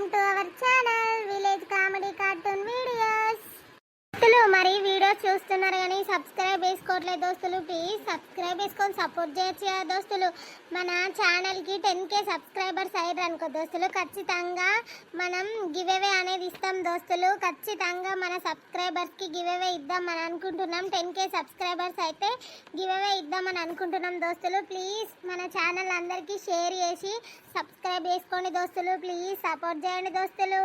Welcome to our channel village comedy cartoon videos. మరి videos చూస్తున్నారు కానీ సబ్స్క్రైబ్ చేసుకోవట్లేదు దోస్తులు. ప్లీజ్ సబ్స్క్రైబ్ చేసుకొని సపోర్ట్ చేయొచ్చు కదా దోస్తులు. మన ఛానల్కి 10K సబ్స్క్రైబర్స్ అయ్యారు అనుకో దోస్తులు, ఖచ్చితంగా మనం గివ్ అవే అనేది ఇస్తాం దోస్తులు. ఖచ్చితంగా మన సబ్స్క్రైబర్స్కి గివ్ అవే ఇద్దామని అనుకుంటున్నాం. 10K సబ్స్క్రైబర్స్ అయితే గివ్ అవే ఇద్దామని అనుకుంటున్నాం దోస్తులు. ప్లీజ్ మన ఛానల్ అందరికీ షేర్ చేసి సబ్స్క్రైబ్ చేసుకోండి దోస్తులు. ప్లీజ్ సపోర్ట్ చేయండి దోస్తులు.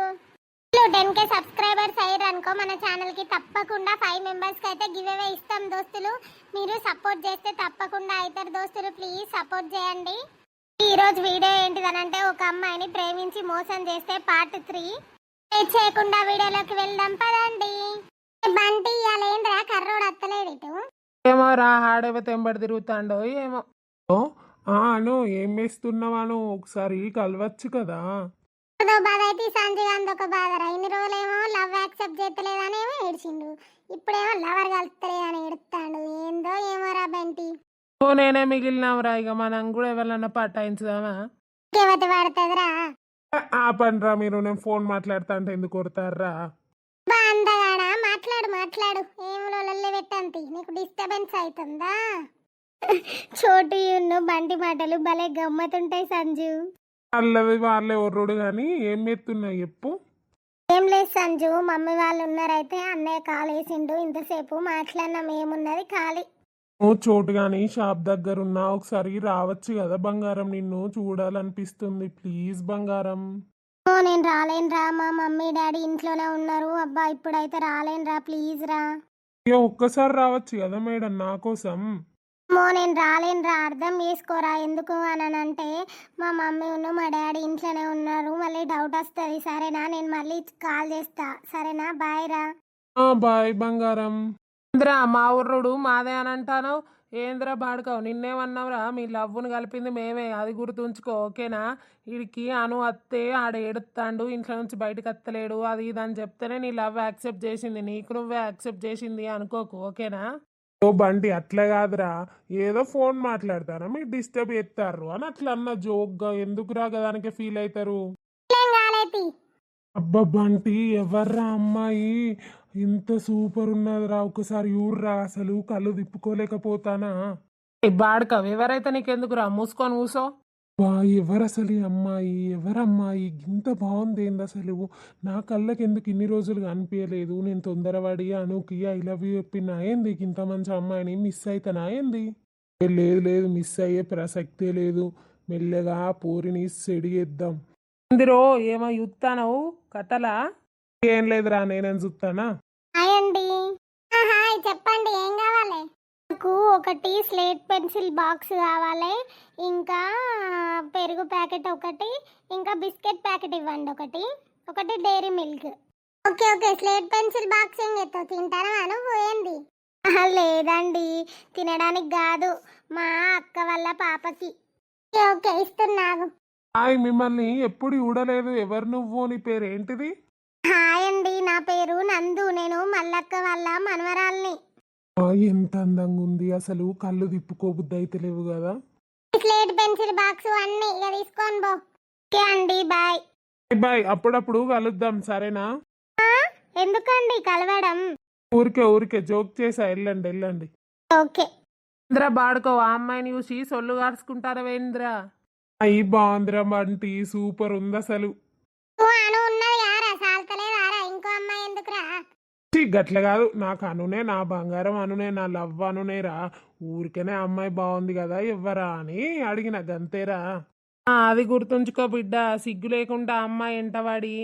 10K సబ్స్క్రైబర్స్ అయ్యారు అనుకో మన ఛానల్కి తప్పకుండా 5 మెంబర్స్కి అయితే గివ్ అవే ఇస్తాం దోస్తులు. మీరు సపోర్ట్ చేస్తే తప్పకుండా అవుతారు దోస్తులు. ప్లీజ్ సపోర్ట్ చేయండి. ఈరోజు వీడియో ఏంటిదనంటే ఒక అమ్మాయిని ప్రేమించి మోసం చేస్తే పార్ట్ 3. చేయకుండా వీడియోలోకి వెళ్దాం పదండి. బంటి ఇవాళ కర్రోడు వస్తలేదు ఇటు. ఏమో రా ఆడేవో తెంబడి తిరుగుతాండో ఏమో. అను ఏం వేస్తున్నావాను, ఒకసారి కలవచ్చు కదా. బాధ అయితే సంజయ్ గాంధీ ఒక బాధ. ఇన్ని రోజులేమో లవ్ యాక్సెప్ట్ చేస్తలేదని ఏమో ఏడ్చిండు, ఇప్పుడేమో లవర్ కలుస్తలేదని ఏడుస్తాడు. ఏందో ఏమో రా బంటి. నేనే మిగిలినావురా, ఇక మనం కూడా ఎవరన్నా పట్టాయించుదామా. కేవతి పడుతుందిరా. ఆ పనిరా మీరు, నేను ఫోన్ మాట్లాడుతా అంటే ఎందుకు కొడతారా. అందగాడా మాట్లాడు మాట్లాడు, ఏం లొల్లి పెట్టంతి, నీకు డిస్టర్బెన్స్ అవుతుందా. చోటు బంటి మాటలు భలే గమ్మతుంటాయి సంజు. వాళ్ళవి వాళ్ళే ఒర్రుడు కానీ ఏం ఎత్తున్నాయి చెప్పు. ఏం లేదు సంజు, మమ్మీ వాళ్ళు ఉన్నారైతే అన్నయ్య కాల్ వేసిండు, ఇంతసేపు మాట్లాడినాం. ఏమున్నది ఖాళీ. చోటు కానీ షాప్ దగ్గర ఉన్నా, ఒకసారి రావచ్చు కదా బంగారం, నిన్ను చూడాలనిపిస్తుంది. ప్లీజ్ బంగారం. నేను రాలేనురా, మా మమ్మీ డాడీ ఇంట్లోనే ఉన్నారు. అబ్బా ఇప్పుడైతే రాలేనురా, ప్లీజ్ రా. ఒక్కసారి రావచ్చు కదా మేడం నా కోసం. నేను రాలేనురా, అర్థం చేసుకోరా. ఎందుకు అని అంటే మా మమ్మీ మా డాడీ ఇంట్లోనే ఉన్నారు, మళ్ళీ డౌట్ వస్తుంది. సరేనా, నేను మళ్ళీ కాల్ చేస్తా. సరేనా, బాయ్ రా. బాయ్ బంగారం. ఏంద్రా మా ఊర్రుడు మాదే అని అంటాను, ఏంద్రా బాడుకావు, నిన్నేమన్నావురా. మీ లవ్వును కలిపింది మేమే, అది గుర్తుంచుకో ఓకేనా. వీడికి అను అత్తే ఆడ ఎడుతాండు, ఇంట్లో నుంచి బయటకు అత్తలేడు, అది ఇది అని చెప్తేనే నీ లవ్ యాక్సెప్ట్ చేసింది, నీకు నువ్వే యాక్సెప్ట్ చేసింది అనుకోకు ఓకేనా. ఓ బంటి అట్లా కాదురా, ఏదో ఫోన్ మాట్లాడతారా మీకు డిస్టర్బ్ చేస్తారు అని అట్లా అన్న జోక్గా. ఎందుకు రాగదానికే ఫీల్ అవుతారు. అబ్బా బంటి ఎవర్రా అమ్మాయి, ఇంత సూపర్ ఉన్నదిరా, ఒకసారి ఊర్రా, అసలు కళ్ళు తిప్పుకోలేకపోతానా. బాడక ఎవరైతే నీకెందుకురా, మూసుకొని కూసో. వా ఎవరు అసలు ఈ అమ్మాయి, ఎవరమ్మాయి ఇంత బాగుంది ఏంది అసలు, నా కళ్ళకి ఎందుకు ఇన్ని రోజులుగా అనిపించలేదు. నేను తొందరపడి అనుకి ఐ లవ్ యూ చెప్పినా ఏంది, ఇంత మంచి అమ్మాయిని మిస్ అవుతానా ఏంది. లేదు లేదు, మిస్ అయ్యే ప్రసక్తే లేదు. మెల్లగా పోరిని సెడిగేద్దాం. ఇందులో ఏమో చూస్తానవు కథలా. ఏం లేదురా, నేనేం చూస్తానా. చెప్పండి ఏం కావాలి. నాకు ఒకటి స్లేట్ పెన్సిల్ బాక్స్ కావాలి, ఇంకా పెరుగు ప్యాకెట్ ఒకటి, ఇంకా బిస్కెట్ ప్యాకెట్ ఇవ్వండి ఒకటి, ఒకటి dairy milk. Okay okay, slate pencil box ఏం చేస్తావు, తింటారా అను పోయింది. లేదండి తినడానికి కాదు, మా అక్క వాళ్ళ పాపకి. ఓకే ఇస్తున్నావు. హాయ్, మిమ్మల్ని ఎప్పుడు చూడలేదు. ఎవరు నువ్వు, నీ పేరు ఏంటిది. హాయ్ అండి, నా పేరు నందు, నేను మల్లక్క వాళ్ళ మనవరాల్ని. ఎంత అందంగా ఉంది అసలు, కళ్ళు తిప్పుకోబుద్ది అయితే లేవు కదా. స్లేట్ పెన్సిల్ బాక్స్ అన్ని ఇక తీసుకొని పో. ఓకే అండి, బాయ్ బాయ్. అప్పుడప్పుడు కలుద్దాం సరేనా. ఎందుకండి కలవడం, ఊరికే ఊరికే జోక్ చేసా, వెళ్ళండి వెళ్ళండి. ఓకే. ఇంద్రా బాడుకో, ఆ అమ్మాయిని చూసి సొల్లు కాడుచుకుంటారా వేంద్రా. అయ్యి బాగుందిరా బంటి, సూపర్ ఉంది అసలు. ఇంకో అమ్మాయి ఎందుకురా. గట్ల కాదు, నాకు అనునే, నా బంగారం అనునే, నా లవ్ అనునేరా. ఊరికేనే అమ్మాయి బాగుంది కదా ఎవ్వరా అని అడిగిన గంతేరా. అది గుర్తుంచుకో బిడ్డ, సిగ్గు లేకుండా అమ్మాయి ఎంటవాడి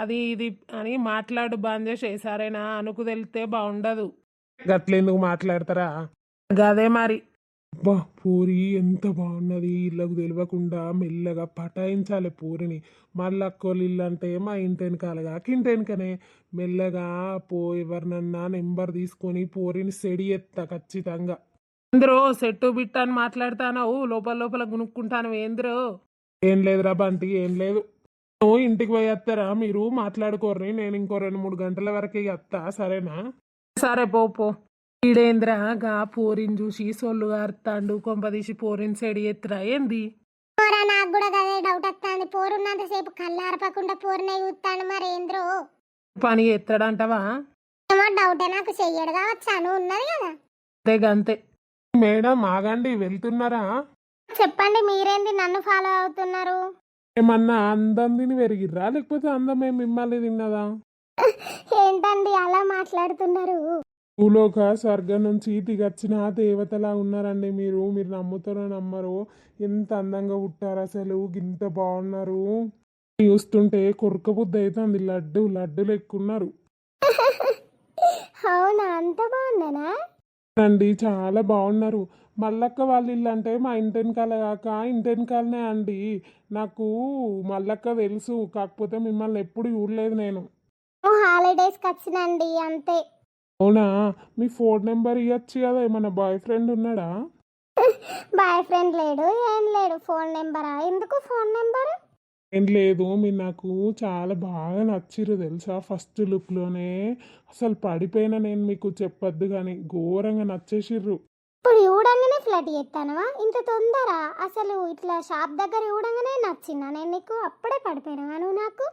అది ఇది అని మాట్లాడు బంద్ చేసే సరేనా. అనుకు తెలితే బాగుండదు. గట్లెందుకు మాట్లాడతారా. గదే మరి. అబ్బా పూరి ఎంత బాగున్నది, ఇళ్ళకు తెలియకుండా మెల్లగా పటాయించాలి పూరిని. మళ్ళీ అక్కోళ్ళు ఇల్లు అంటే మా ఇంటి వెనకాలగా కింటి వెనకనే మెల్లగా ఎవరినన్నా నెంబర్ తీసుకొని పూరిని సెడి ఎత్తా ఖచ్చితంగా. ఏంద్రో సెట్టు బిట్ట అని మాట్లాడతానవు, లోపల లోపల గునుక్కుంటాను ఏంద్రో. ఏం లేదురా బంటి, ఏం లేదు. నువ్వు ఇంటికి పోయి వస్తారా, మీరు మాట్లాడుకోర్రి, నేను ఇంకో 2-3 గంటల వరకు వస్తా సరేనా. సరే పో పో. ఈడేంద్రగా పోరిని చూసి సొల్లు గారుతాండు, కొంపదీసి పోరిని సెడి ఎత్తురా ఏంది. ఏమోరా, నాకు కూడా అదే డౌట్ వస్తుంది. పోరున్నంతసేపు కళ్ళారపకుండా పోరునే చూస్తాను, మరి ఏంద్రో పని ఎత్తడంటవా? ఏమో డౌటే, నాకు చెయ్యడు కావచ్చు. అను ఉన్నది కదా. అంతే గంతే. మేడం ఆగండి, వెళ్తున్నారా? చెప్పండి, మీరేంది నన్ను ఫాలో అవుతున్నారు? ఏమన్నా అందం తిని పెరిగిర్రా, లేకపోతే అందమే మిమ్మల్ని తిన్నదా? ఏంటండి అలా మాట్లాడుతున్నారు? భూలోక స్వర్గం నుంచి దిగొచ్చిన దేవతలా ఉన్నారండి మీరు. మీరు నమ్ముతారో నమ్మరో, ఎంత అందంగా పుట్టారు అసలు, ఇంత బాగున్నారు. చూస్తుంటే కొరక బుద్ధి అవుతుంది. లడ్డు లడ్డు లెక్కున్నారు అవునా, అంత బాగున్నానా? అండి, చాలా బాగున్నారు. మల్లక్క వాళ్ళ ఇల్లు అంటే మా ఇంటి వెనకాల కాక ఇంటి వెనకాలనే అండి. నాకు మల్లక్క తెలుసు, కాకపోతే మిమ్మల్ని ఎప్పుడు చూడలేదు నేను. హాలిడేస్కి వచ్చినండి అంతే. అవునా? మీ ఫోన్ నెంబర్ ఇవ్వచ్చు కదా, ఏమన్నా బాయ్ ఫ్రెండ్ ఉన్నాడా? బాయ్ ఫ్రెండ్ లేడు, ఏం లేడు. ఫోన్ నెంబరా? ఎందుకు ఫోన్ నెంబర్? ఏం లేదు, మీరు నాకు చాలా బాగా నచ్చిర్రు తెలుసా. ఫస్ట్ లుక్లోనే అసలు పడిపోయినా నేను, మీకు చెప్పొద్దు కానీ ఘోరంగా నచ్చేసిర్రు. ఇప్పుడు చూడంగానే ఫ్లడ్ చేస్తానవా? ఇంత తొందర? అసలు ఇట్లా షాప్ దగ్గర చూడంగానే నచ్చిందా నేను నీకు? అప్పుడే పడిపోయినావా నువ్వు నాకు?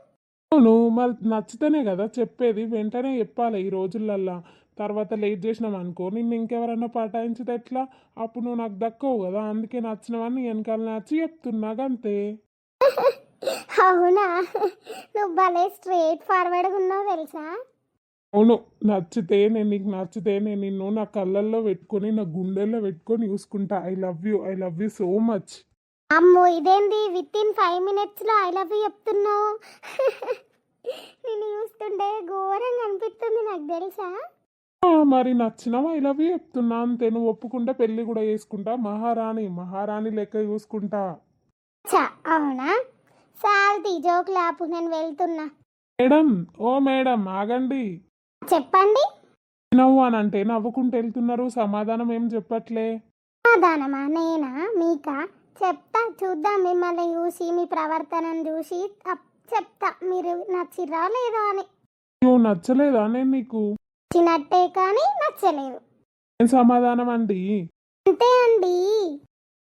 అవును, మరి నచ్చితేనే కదా చెప్పేది, వెంటనే చెప్పాలి ఈ రోజులల్లా. తర్వాత లేట్ చేసినాం అనుకో, నిన్ను ఇంకెవరన్నా పటాయించితే ఎట్లా? అప్పుడు నువ్వు నాకు దక్కవు కదా. అందుకే నచ్చినవన్నీ వెనకాల నచ్చి చెప్తున్నా అంతే. అవునా, నువ్వు భలే స్ట్రేట్ ఫార్వర్డ్గా ఉన్నావు తెలుసా. అవును, నచ్చితే నేను నిన్ను నా కళ్ళల్లో పెట్టుకొని, నా గుండెల్లో పెట్టుకొని చూసుకుంటా. I love you so much. అమ్మో, ఇదేంది విత్ ఇన్ 5 minutesలో ఐ లవ్ యూ చెప్తున్నావు? నిన్ను చూస్తుంటే ఘోరంగా అనిపిస్తుంది నాకు తెలుసా. మరి నచ్చినవా ఐ లవ్ యూ చెప్తున్నా అంతే. నువ్వు ఒప్పుకుంటే పెళ్ళి కూడా చేసుకుంటా. మహారాణి లెక్క చూసుకుంటా. చా, అవునా? సాల్తీ జోక్ లాపు, నేను వెళ్తున్నా. మేడం, ఓ మేడం ఆగండి. చెప్పండి. నవ్వు అని అంటే నవ్వుకుంటూ వెళ్తున్నారు, సమాధానం ఏం చెప్పట్లే. సమాధానమా? నేనా మీకా? చెప్తా, చూద్దాం. మిమ్మల్ని చూసి మీ ప్రవర్తనను చూసి చెప్తా మీరు నచ్చిరా లేదా అని. నువ్వు నచ్చలేదా నేను నీకు? నచ్చినట్టే కానీ నచ్చలేదు. ఏం సమాధానం అండి? అంతే అండి.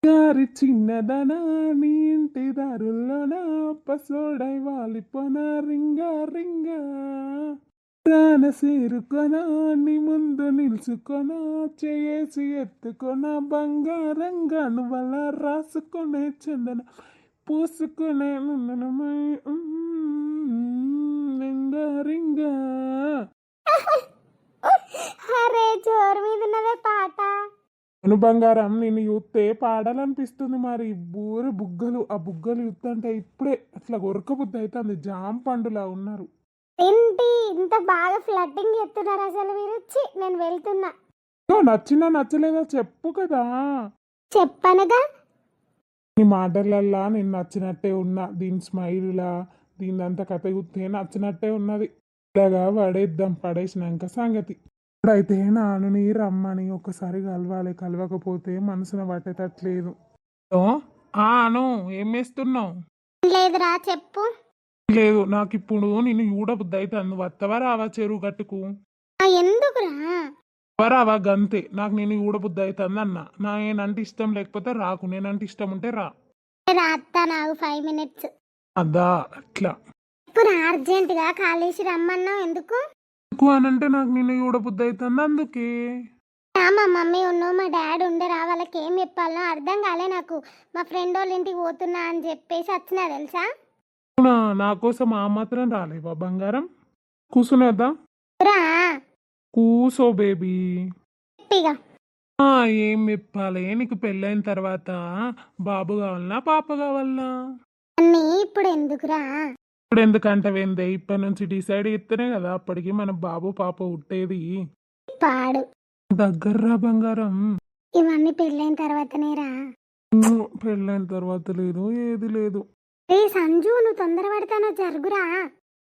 గారి చిన్నదనా నీ ఇంటి దారుల్లోనా పసోడై వాలిపోనా రింగా రింగా ప్రాణ సేరుకొనా నీ ముందు నిలుచుకొనా చేసి ఎత్తుకొనా బంగారంగా నువ్వల రాసుకొనే చందన పూసుకునే రింగా రింగా. అరే, జోరు మీద ఉన్నదే పాట. అను బంగారం, నేను చూస్తే పాడాలనిపిస్తుంది. మరి బుగ్గలు, ఆ బుగ్గలు చూస్తుంటే ఇప్పుడే అట్లా గొరక బుద్ధి అవుతుంది. జామ పండులా ఉన్నారు. ఏంటి ఇంత బాగా ఫ్లడ్డింగ్ చెప్తున్నారు అసలు మీరు? నేను వెళ్తున్నా. నచ్చినా నచ్చలేదా చెప్పు కదా. చెప్పనగా. నీ మాటలల్లా నేను నచ్చినట్టే ఉన్నా. దీని స్మైల్లా, దీని కథ చూస్తే నచ్చినట్టే ఉన్నది. ఇలాగా పడేసినాక సంగతి. ఇప్పుడైతే నాన్నని రమ్మని ఒకసారి కలవాలి. కలవకపోతే మనసున పట్టేటట్లేదు. అను, ఏం వేస్తున్నావు? లేదురా, చెప్పు. లేదు, నాకు ఇప్పుడు నిన్ను చూడబుద్ధి అవుతుంది. నువ్వు వత్తవా రావా చెరువు గట్టుకు? ఎందుకురా? రావా గంతే. నాకు నేను చూడబుద్ధి అవుతుంది అన్న. నా నేనంటే ఇష్టం లేకపోతే రాకు, నేనంటే ఇష్టం ఉంటే రా. రాత్తా, నాకు 5 minutes. అదా అట్లా. ఇప్పుడు అర్జెంటుగా కాలేసి రమ్మన్నావు ఎందుకు? ఎక్కువ అనంటే నాకు నిన్ను చూడబుద్ధి అవుతుంది అందుకే. మా మమ్మీ ఉన్నావు, మా డాడీ ఉండరా, వాళ్ళకి ఏం చెప్పాలో అర్థం కాలే నాకు. మా ఫ్రెండ్ వాళ్ళ ఇంటికి పోతున్నా అని చెప్పేసి వచ్చినా తెలుసా. అవునా? నా కోసం ఆ మాత్రం రాలేవా బంగారం? కూర్చునేద్దా? రా, కూసో బేబీ. గట్టిగా. ఏం చెప్పాలి? నీకు పెళ్ళైన తర్వాత బాబు కావాలనా పాప కావాలనా? అన్నీ ఇప్పుడు ఎందుకురా? ఇప్పుడు ఎందుకంటే వెందే, ఇప్పటి నుంచి డిసైడ్ చేస్తేనే కదా అప్పటికి మన బాబు పాప పుట్టేది. పాడు. దగ్గర్రా బంగారం. ఇవన్నీ పెళ్ళైన తర్వాతనేరా. పెళ్ళైన తర్వాత లేదు, ఏది లేదు. ఏ సంజు, నువ్వు తొందర పడతానో జరుగురా.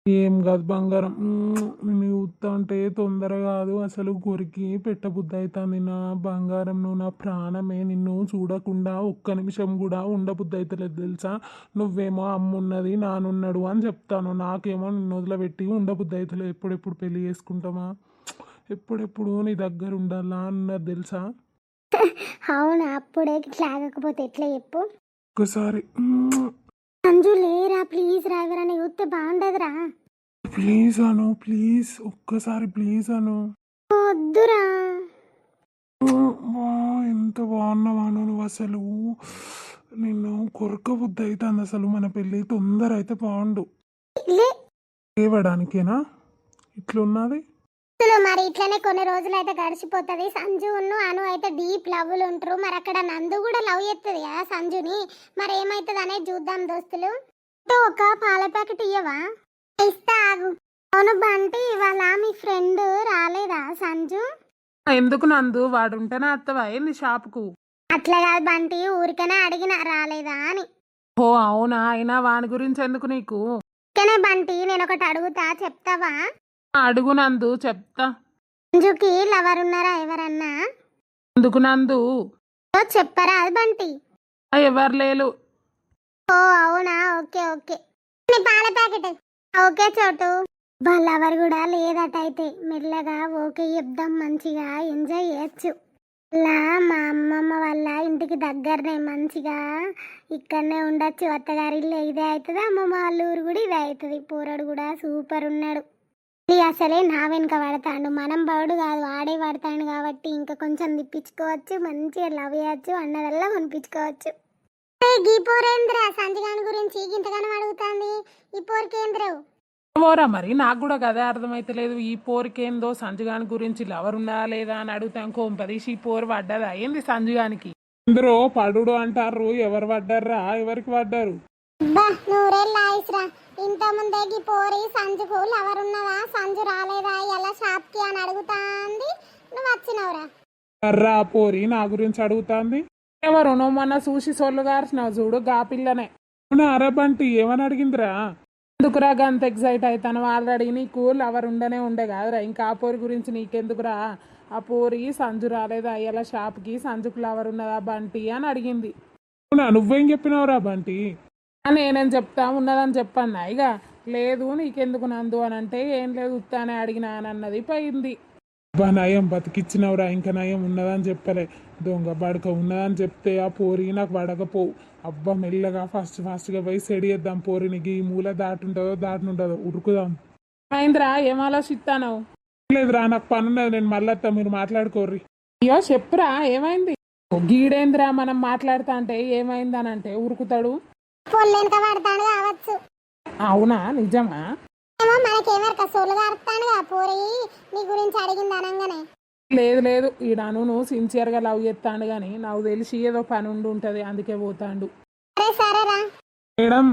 ఏం కాదు బంగారం. నేను చూస్తా అంటే తొందర కాదు, అసలు కొరికి పెట్టబుద్ధి అవుతుంది. నా బంగారం, నువ్వు నా ప్రాణమే. నిన్ను చూడకుండా ఒక్క నిమిషం కూడా ఉండబుద్ధి అవుతలేదు తెలుసా. నువ్వేమో అమ్మున్నది నానున్నాడు అని చెప్తాను, నాకేమో నిన్ను వదిలిపెట్టి ఉండబుద్ధి అవుతలేదు. ఎప్పుడెప్పుడు పెళ్లి చేసుకుంటామా, ఎప్పుడెప్పుడు నీ దగ్గర ఉండాలా అన్నది తెలుసా. అవునా? అప్పుడే ఇట్లా ఆగకపోతే ఎట్లా చెప్పు? ఒక్కసారి సంజు లేరా ప్లీజ్ రా, ఎవరైనా చూస్తే బాగుండదురా. ప్లీజ్ అను, ప్లీజ్ ఒక్కసారి ప్లీజ్ అను. వద్దురా. వా, ఎంత బాగున్నావాను నువ్వు అసలు. నిన్ను కొరక బుద్ధి అవుతుంది అసలు. మన పెళ్ళి తొందర అయితే బాగుండు. లే లేవడానికేనా ఇట్లున్నది? అసలు మరి ఇట్లనే కొన్ని రోజులు అయితే గడిచిపోతుంది. సంజును అను అయితే డీప్ లవ్లు ఉంటారు. మరి అక్కడ నందు కూడా లవ్ చేస్తుంది కదా సంజుని. మరి ఏమైతుంది అనేది చూద్దాం దోస్తులు. ఒక పాల ప్యాకెట్ ఇయ్యవా? ఇస్తా ఆగు. అవును బంటి, ఇవాళ మీ ఫ్రెండ్ రాలేదా సంజు? ఎందుకు నందు, వాడు ఉంటేనే అత్తవా ఏంది షాపుకు? అట్లా కాదు బంటి, ఊరికనే అడిగిన రాలేదా అని. ఓ అవునా, అయినా వాని గురించి ఎందుకు నీకు? ఊరికనే బంటి, నేను ఒకటి అడుగుతా చెప్తావా? అడుగు నందు, చెప్తా. సంజుకి లవర్ ఉన్నారా ఎవరన్నా? ఎందుకు నందు? ఓ చెప్పరా అది బంటి. ఎవరు లేరు. ఓ అవునా, ఓకే ఓకే. నీ పాల ప్యాకెట్ ఓకే చోటు. లవర్ కూడా లేదట. అయితే మెల్లగా ఓకే చెప్దాం, మంచిగా ఎంజాయ్ చేయొచ్చు. ఇలా మా అమ్మమ్మ వాళ్ళ ఇంటికి దగ్గరనే, మంచిగా ఇక్కడనే ఉండొచ్చు. అత్తగారి ఇల్లు ఇదే అవుతుంది, అమ్మమ్మ వాళ్ళ ఊరు కూడా ఇదే అవుతుంది. పూరడు కూడా సూపర్ ఉన్నాడు. అసలే నా వెనుక పడతాడు, మనం పడు కాదు ఆడే పడతాడు. కాబట్టి ఇంకా కొంచెం తిప్పించుకోవచ్చు, మంచిగా లవ్ చేయొచ్చు, అన్నదల్లా కొనిపించుకోవచ్చు. గీ పోరేంద్ర సంజగాని గురించి ఇంతగానో అడుగుతాంది. ఈ పోరికేంద్రవు పోరా, మరి నాకు కూడా కదే అర్థమైతలేదు. ఈ పోరికేందో సంజుగాని గురించి లవర్ ఉందా లేదా అని అడుగుతాం. కోంపదీసి ఈ పోరు పడ్డదా ఏంది సంజుగానికి? అందరూ పడుడు అంటారు, ఎవరు పడ్డారా? ఎవరికి పడ్డారు? నూరేళ్ళాయిస్రా. ఇంత ముందే గీ పోరి సంజుకు లవర్ ఉన్నదా, సంజు రాలేదా ఎలా షాప్ కి అని అడుగుతాంది. నువ్వు వచ్చినవురా. అర్రా పోరి నా గురించి అడుగుతాంది. ఎవరు నువ్వు మొన్న చూసి సొల్లు గార్చినావు చూడు, గా పిల్లనే. అరబంటి ఏమని అడిగిందిరా? ఎందుకురా అంత ఎగ్జైట్ అవుతాను? ఆల్రెడీ నీకు లవర్ ఉండే కాదురా, ఇంకా ఆ పోరి గురించి నీకెందుకురా? ఆ పోరి సంజు రాలేదా అయ్యేలా షాప్కి, సంజుకు లవర్ ఉన్నదా బంటి అని అడిగింది. నువ్వేం చెప్పినావురా బంటి? నేనేం చెప్తా, ఉన్నదని చెప్పన్నా. ఇక లేదు నీకెందుకు నందు అని అంటే, ఏం లేదు ఉత్తానే అడిగినా అని అన్నది, పోయింది. నయం బతికిచ్చినవురా, ఇంకా నయం ఉన్నదని చెప్పలే. దొంగ బడక ఉన్నదని చెప్తే ఆ పోరి నాకు పడకపోవు. అబ్బా మెల్లగా ఫాస్ట్గా పోయి సెడి చేద్దాం పోరినికి. ఈ మూల దాటుంటుందో ఉరుకుదాం. మహేంద్ర ఏం ఆలోచిస్తాను? లేదురా, నాకు పని ఉన్నది, నేను మళ్ళీ మీరు మాట్లాడుకోర్రి. అయ్యో చెప్పురా ఏమైంది? గీడేంద్రా మనం మాట్లాడుతా అంటే ఏమైంది అని అంటే ఉరుకుతాడు. అవునా, నిజమా? లేదు లేదు, ఈడను నువ్వు సిన్సియర్గా లవ్ చేస్తాడు కానీ నాకు తెలిసి ఏదో పని ఉంటది, అందుకే పోతాడు. మేడం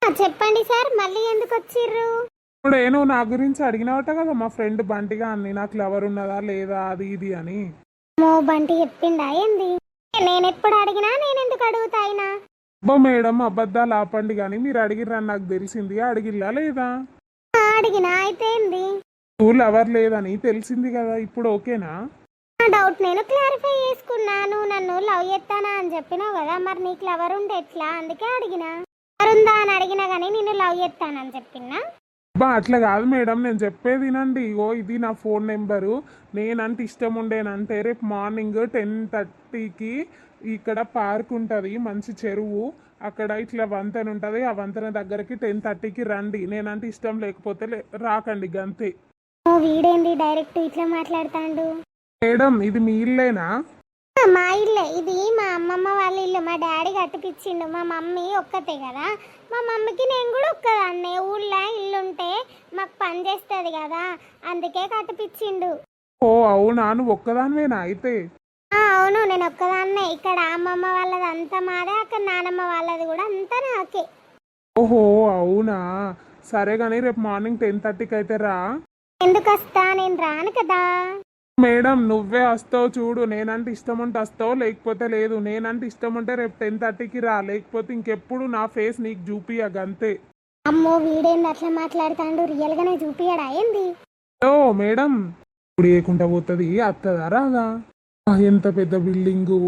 చెప్పండి సార్, మళ్ళీ ఎందుకు వచ్చిర్రు? ఇప్పుడు నువ్వు నా గురించి అడిగినవట కదా, మా ఫ్రెండ్ బంటిగా అన్ని నాకు లవర్ ఉన్నదా లేదా అది ఇది అని. బంటి చెప్పిండా ఏంది? నేను ఎప్పుడు అడిగినా నేను ఎందుకు అడుగుతా అయినా? అబ్బా మేడం అబద్ధాలు ఆపండి కానీ, మీరు అడిగిర్రని నాకు తెలిసింది, అడిగిల్లా లేదా? అడిగినా అయితే ఏంది? నువ్వు లవర్ లేదని తెలిసింది కదా, ఇప్పుడు ఓకేనా? డౌట్ నేను క్లారిఫై చేసుకున్నాను. నన్ను లవ్ చేస్తానా అని చెప్పినావు కదా, మరి నీకు లవర్ ఉంటే ఎట్లా? అందుకే అడిగినా. ఉందా అని అడిగినా కానీ నేను లవ్ చేస్తానని చెప్పినా. అబ్బా అట్లా కాదు మేడం, నేను చెప్పేది వినండి. ఓ ఇది నా ఫోన్ నెంబరు. నేనంటే ఇష్టం ఉండేనంటే రేపు మార్నింగ్ 10:30కి ఇక్కడ పార్క్ ఉంటుంది, మంచి చెరువు, అక్కడ ఇట్లా వంతెన ఉంటుంది. ఆ వంతెన దగ్గరికి 10:30కి రండి. నేనంటే ఇష్టం లేకపోతే రాకండి, గంతే. వీడేంది డైరెక్ట్ ఇట్లా మాట్లాడతాడు? మేడం ఇది మీ ఇల్లేనా? మా ఇల్లే ఇది, మా అమ్మమ్మ వాళ్ళ ఇల్లు. మా డాడీ కట్టిపించిండు. మా మమ్మీ ఒక్కతే కదా, మా మమ్మీకి నేను కూడా ఒక్కదాన్నే. ఊళ్ళో ఇల్లుంటే మాకు పని చేస్తుంది కదా, అందుకే కట్టిపించిండు. ఓ అవునా, నువ్వు ఒక్కదానివేనా అయితే? అవును నేను ఒక్కదాన్నే. ఇక్కడ అమ్మమ్మ వాళ్ళది అంతా మాదే, అక్కడ నానమ్మ వాళ్ళది కూడా అంతా నాకే. ఓహో అవునా, సరే కానీ రేపు మార్నింగ్ 10:30కి అయితే రా. ఎందుకు వస్తా? నేను రాను కదా. మేడం నువ్వే వస్తావు చూడు, నేనంటే ఇష్టం ఉంటే వస్తావు, లేకపోతే లేదు. నేనంటే ఇష్టం ఉంటే రేపు 10:30కి రా, లేకపోతే ఇంకెప్పుడు నా ఫేస్ నీకు చూపియగ, అంతే. అమ్మో వీడేంది అట్లా మాట్లాడుతాడు? రియల్ గానే చూపియడా ఏంది? ఓ మేడం ఇప్పుడు ఏకుంటా పోతుంది, అత్తదా రాదా? ఎంత పెద్ద బిల్డింగు,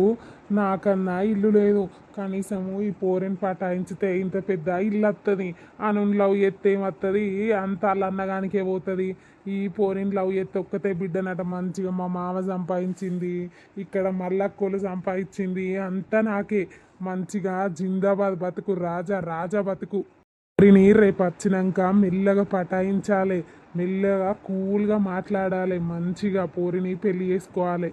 నాకన్నా ఇల్లు లేదు, కనీసము ఈ పోరిని పటాయించితే ఇంత పెద్ద ఇల్లు వస్తుంది. అనుని లవ్ చేస్తే ఏమవుతుంది, అంత వాళ్ళ అన్నగానికే పోతుంది. ఈ పోరిని లవ్ చేస్తే ఒక్కతే బిడ్డనట మంచిగా మా మామ సంపాదించింది, ఇక్కడ మల్లక్కోలు సంపాదించింది, అంతా నాకే. మంచిగా జిందాబాద్ బతుకు, రాజా రాజా బతుకు. పోరిని రేపు వచ్చినాక మెల్లగా పటాయించాలి, మెల్లగా కూల్గా మాట్లాడాలి, మంచిగా పోరిని పెళ్లి చేసుకోవాలి.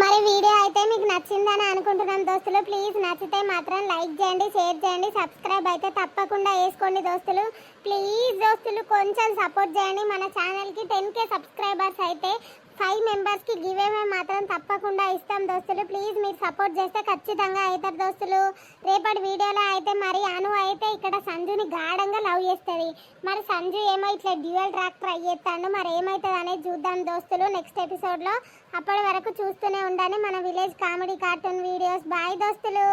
మరి వీడియో అయితే మీకు నచ్చిందని అనుకుంటున్నాం దోస్తులు. ప్లీజ్ నచ్చితే మాత్రం లైక్ చేయండి, షేర్ చేయండి, సబ్స్క్రైబ్ అయితే తప్పకుండా వేసుకోండి దోస్తులు. ప్లీజ్ దోస్తులు కొంచెం సపోర్ట్ చేయండి. మన ఛానల్కి 10K సబ్స్క్రైబర్స్ అయితే 5 మెంబర్స్కి గివ్ అవే మాత్రం తప్పకుండా ఇస్తాం దోస్తులు. ప్లీజ్ మీరు సపోర్ట్ చేస్తే ఖచ్చితంగా అవుతారు దోస్తులు. రేపటి వీడియోలో అయితే మరి అను అయితే ఇక్కడ సంజుని గాఢంగా లవ్ చేస్తుంది. మరి సంజు ఏమో ఇట్లా డ్యూయల్ ట్రాక్ ట్రై చేస్తాడు, మరి ఏమవుతుంది అనేది చూద్దాం దోస్తులు నెక్స్ట్ ఎపిసోడ్లో. అప్పటి వరకు చూస్తూనే ఉండండి మన village comedy cartoon videos. Bye దోస్తులు.